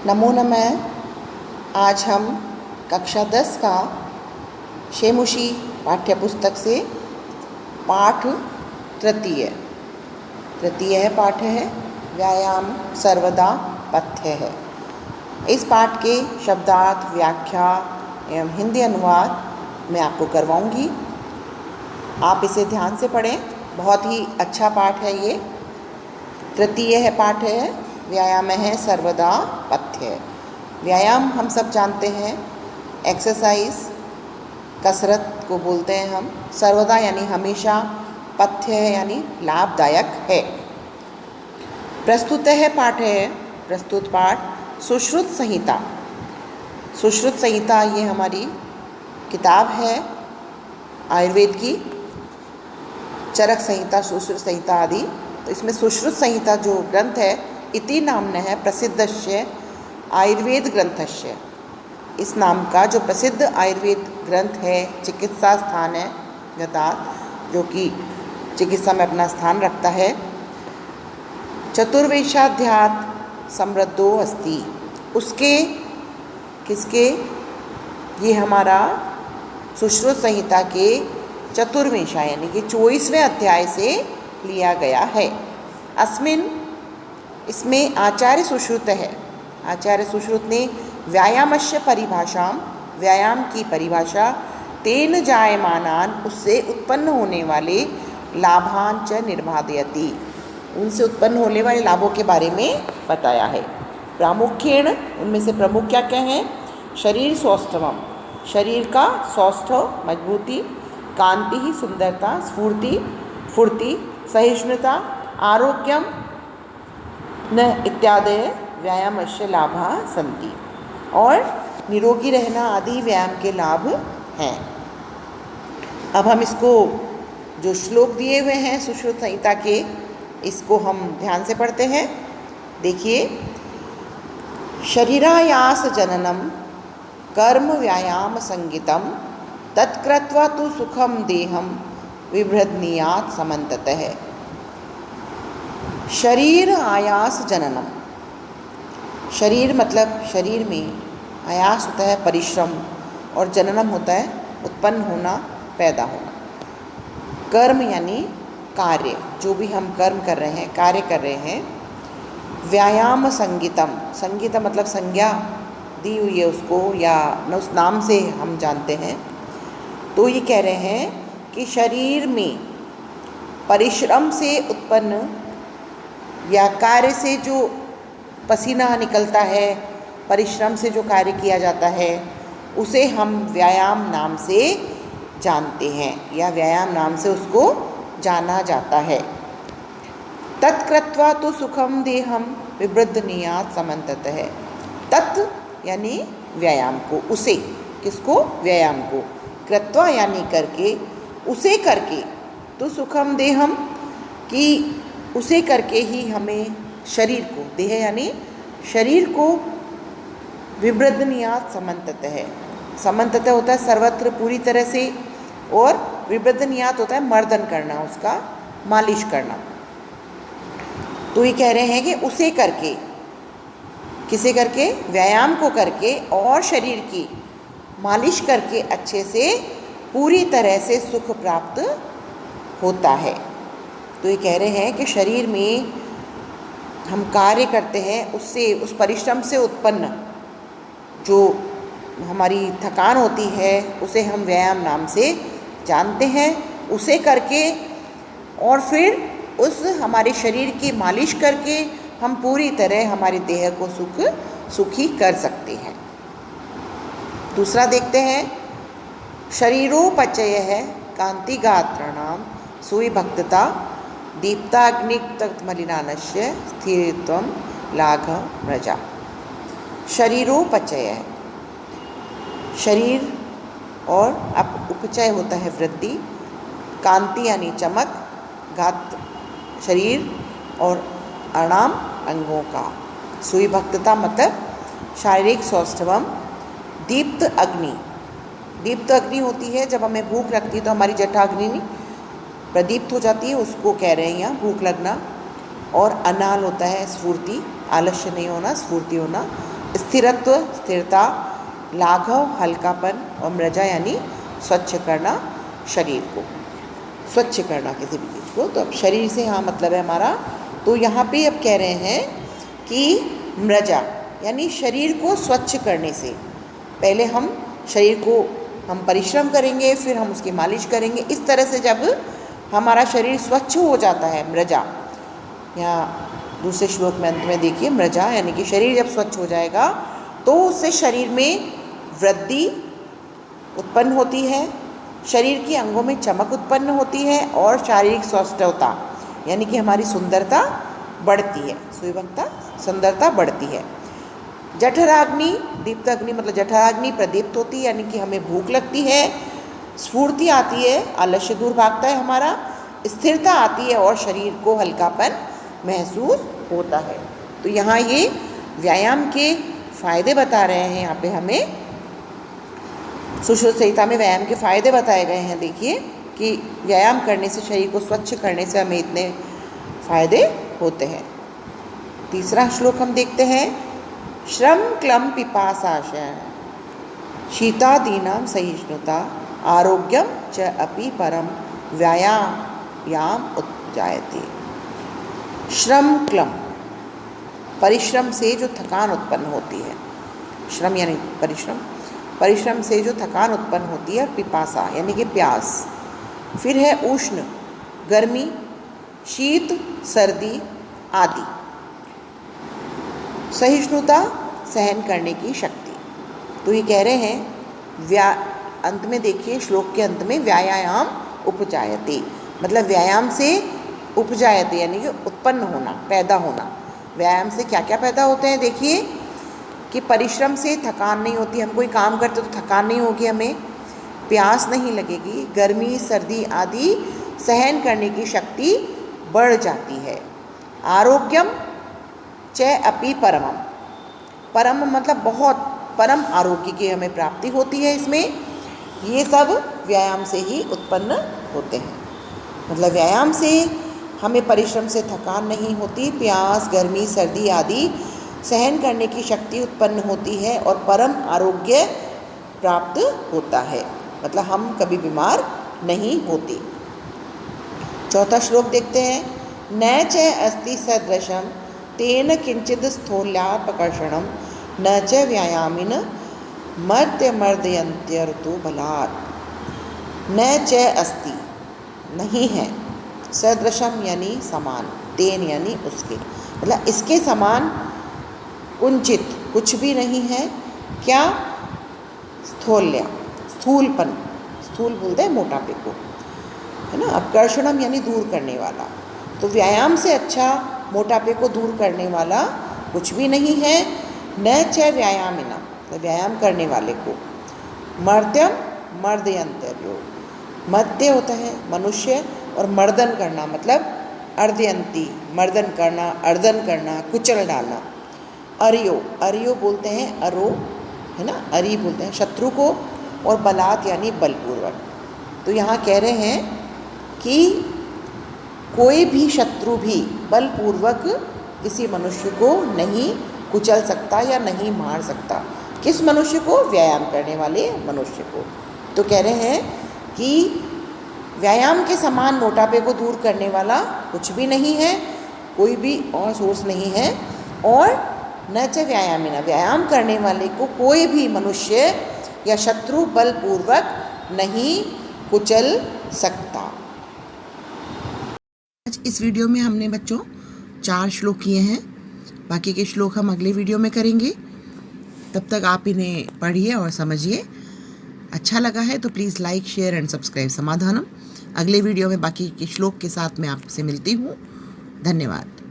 नमो नमः। आज हम कक्षा 10 का शेमुशी पाठ्यपुस्तक से पाठ तृतीय पाठ है व्यायाम सर्वदा पथ्य है। इस पाठ के शब्दार्थ, व्याख्या एवं हिंदी अनुवाद मैं आपको करवाऊंगी। आप इसे ध्यान से पढ़ें, बहुत ही अच्छा पाठ है। ये तृतीय पाठ है, व्यायाम है सर्वदा पथ्य। व्यायाम हम सब जानते हैं, एक्सरसाइज, कसरत को बोलते हैं हम। सर्वदा यानी हमेशा, पथ्य यानी लाभदायक है। प्रस्तुत पाठ सुश्रुत संहिता। सुश्रुत संहिता ये हमारी किताब है आयुर्वेद की, चरक संहिता, सुश्रुत संहिता आदि। तो इसमें सुश्रुत संहिता जो ग्रंथ है, इति नाम्नः है प्रसिद्धस्य आयुर्वेद ग्रंथस्य। इस नाम का जो प्रसिद्ध आयुर्वेद ग्रंथ है, चिकित्सा स्थान है गतात्, जो कि चिकित्सा में अपना स्थान रखता है। चतुर्वेशाध्यात् समृद्धो अस्ति। उसके किसके, ये हमारा सुश्रुत संहिता के चतुर्वेशा यानी कि 24वें अध्याय से लिया गया है। अस्मिन्, इसमें आचार्य सुश्रुत है। आचार्य सुश्रुत ने व्यायामस्य परिभाषा, व्यायाम की परिभाषा, तेन जायमानान, उससे उत्पन्न होने वाले लाभान च निर्भादयति, उनसे उत्पन्न होने वाले लाभों के बारे में बताया है। प्रामुख्येण, उनमें से प्रमुख क्या क्या हैं? शरीर सौष्ठवम, शरीर का सौष्ठव, मजबूती, कांति ही सुंदरता, स्फूर्ति फुर्ती, सहिष्णुता, आरोग्यम न इत्यादि व्यायामस्य लाभा सन्ति, और निरोगी रहना आदि व्यायाम के लाभ हैं। अब हम इसको, जो श्लोक दिए हुए हैं सुश्रुत संहिता के, इसको हम ध्यान से पढ़ते हैं। देखिए, शरीरायास जननम कर्म व्यायाम संगितम तत्कृत्वा तु सुखम देहम विभ्रदनीयात् समन्ततः। शरीर आयास जननम, शरीर मतलब शरीर में आयास होता है परिश्रम, और जननम होता है उत्पन्न होना, पैदा होना। कर्म यानी कार्य, जो भी हम कर्म कर रहे हैं, कार्य कर रहे हैं। व्यायाम संगीतम, संगीतम मतलब संज्ञा दी हुई है उसको, या न उस नाम से हम जानते हैं। तो ये कह रहे हैं कि शरीर में परिश्रम से उत्पन्न या कार्य से जो पसीना निकलता है, परिश्रम से जो कार्य किया जाता है, उसे हम व्यायाम नाम से जानते हैं, या व्यायाम नाम से उसको जाना जाता है। तत्कृत्वा तो सुखम देहम विभ्रदनीयात् समन्ततः। तत् यानी व्यायाम को, उसे, किसको? व्यायाम को। कृत्वा यानी करके, उसे करके, तो सुखम देहम, कि उसे करके ही हमें शरीर को, देह यानी शरीर को, विभ्रदनीयात् समन्ततः, समन्ततः होता है सर्वत्र, पूरी तरह से, और विभ्रदनीयात् होता है मर्दन करना, उसका मालिश करना। तो ये कह रहे हैं कि उसे करके, किसे करके? व्यायाम को करके, और शरीर की मालिश करके अच्छे से पूरी तरह से सुख प्राप्त होता है। तो ये कह रहे हैं कि शरीर में हम कार्य करते हैं, उससे, उस परिश्रम से उत्पन्न जो हमारी थकान होती है, उसे हम व्यायाम नाम से जानते हैं। उसे करके, और फिर उस हमारे शरीर की मालिश करके हम पूरी तरह हमारे देह को सुखी कर सकते हैं। दूसरा देखते हैं, शरीरोपचय है कांति गात्राणाम सुविभक्तता दीप्ताग्नितमलिनानस्य स्थिरत्वम लाघ व्रजा। शरीरोपचय, शरीर, और उपचय होता है वृद्धि, कांति यानी चमक, गात्र शरीर, और अणाम अंगों का, सुविभक्तता मतलब शारीरिक सौष्ठवम, दीप्त अग्नि, दीप्त अग्नि होती है जब हमें भूख लगती है, तो हमारी जठाग्नि प्रदीप्त हो जाती है, उसको कह रहे हैं यहाँ भूख लगना। और अनाल होता है स्फूर्ति, आलस्य नहीं होना, स्फूर्ति होना। स्थिरत्व स्थिरता, लाघव हल्कापन, और मृजा यानी स्वच्छ करना शरीर को, स्वच्छ करना किसी भी चीज़ को। तो अब शरीर से हाँ मतलब है हमारा, तो यहाँ पे अब कह रहे हैं कि मृजा यानी शरीर को स्वच्छ करने से पहले हम शरीर को हम परिश्रम करेंगे, फिर हम उसकी मालिश करेंगे। इस तरह से जब हमारा शरीर स्वच्छ हो जाता है, मृजा, यहाँ दूसरे श्लोक में अंत में देखिए, मृजा यानी कि शरीर जब स्वच्छ हो जाएगा तो उससे शरीर में वृद्धि उत्पन्न होती है, शरीर के अंगों में चमक उत्पन्न होती है, और शारीरिक स्वस्थता यानी कि हमारी सुंदरता बढ़ती है, सुबंधता सुंदरता बढ़ती है। जठराग्नि, दीप्त अग्नि मतलब जठराग्नि प्रदीप्त होती है, यानी कि हमें भूख लगती है, स्फूर्ति आती है, आलस्य दूर भागता है हमारा, स्थिरता आती है और शरीर को हल्कापन महसूस होता है। तो यहाँ ये व्यायाम के फायदे बता रहे हैं, यहाँ पे हमें सुश्रुत संहिता में व्यायाम के फायदे बताए गए हैं। देखिए कि व्यायाम करने से, शरीर को स्वच्छ करने से हमें इतने फायदे होते हैं। तीसरा श्लोक हम देखते हैं, श्रम क्लम पिपासाशय शीतादीनां सहिष्णुता आरोग्यम च अपि परम व्यायाम उत्जायते। श्रम क्लम, परिश्रम से जो थकान उत्पन्न होती है, श्रम यानी परिश्रम, परिश्रम से जो थकान उत्पन्न होती है, पिपासा यानी कि प्यास, फिर है उष्ण गर्मी, शीत सर्दी आदि, सहिष्णुता सहन करने की शक्ति। तो ये कह रहे हैं अंत में देखिए श्लोक के अंत में व्यायाम उपजायते, मतलब व्यायाम से उपजायते यानी कि उत्पन्न होना, पैदा होना। व्यायाम से क्या क्या पैदा होते हैं देखिए कि परिश्रम से थकान नहीं होती, हम कोई काम करते तो थकान नहीं होगी, हमें प्यास नहीं लगेगी, गर्मी सर्दी आदि सहन करने की शक्ति बढ़ जाती है। आरोग्यम च अपि परमम, परम मतलब बहुत, परम आरोग्य की हमें प्राप्ति होती है इसमें। ये सब व्यायाम से ही उत्पन्न होते हैं, मतलब व्यायाम से हमें परिश्रम से थकान नहीं होती, प्यास गर्मी सर्दी आदि सहन करने की शक्ति उत्पन्न होती है और परम आरोग्य प्राप्त होता है, मतलब हम कभी बीमार नहीं होते। चौथा श्लोक देखते हैं, न च अस्ति सदृशम तेन किंचित स्थूल्यापकर्षणम न च व्यायामिन मर्दयन्त्यर्तु बलात्। न च अस्ति नहीं है, सदृशम यानी समान, तेन यानी उसके, मतलब इसके समान, कुंचित कुछ भी नहीं है, क्या, स्थूल्य स्थूलपन, स्थूल बोलते हैं मोटापे को, है ना, अपकर्षणम यानी दूर करने वाला। तो व्यायाम से अच्छा मोटापे को दूर करने वाला कुछ भी नहीं है। न च व्यायामिना, तो व्यायाम करने वाले को, मर्त्यम मर्दयंत्यो, मर्त्य होता है मनुष्य, और मर्दन करना मतलब अर्दयंती, मर्दन करना, अर्दन करना, कुचल डालना। अरियो, अरियो बोलते हैं अरो, है ना, अरि बोलते हैं शत्रु को, और बलात् यानी बलपूर्वक। तो यहाँ कह रहे हैं कि कोई भी शत्रु भी बलपूर्वक किसी मनुष्य को नहीं कुचल सकता या नहीं मार सकता। किस मनुष्य को? व्यायाम करने वाले मनुष्य को। तो कह रहे हैं कि व्यायाम के समान मोटापे को दूर करने वाला कुछ भी नहीं है, कोई भी और सोर्स नहीं है। और न च व्यायामिना, व्यायाम करने वाले को कोई भी मनुष्य या शत्रु बलपूर्वक नहीं कुचल सकता। आज इस वीडियो में हमने बच्चों 4 श्लोक किए हैं, बाकी के श्लोक हम अगले वीडियो में करेंगे। तब तक आप इन्हें पढ़िए और समझिए। अच्छा लगा है तो please like share and subscribe समाधानम। अगले वीडियो में बाकी के श्लोक के साथ मैं आपसे मिलती हूँ। धन्यवाद।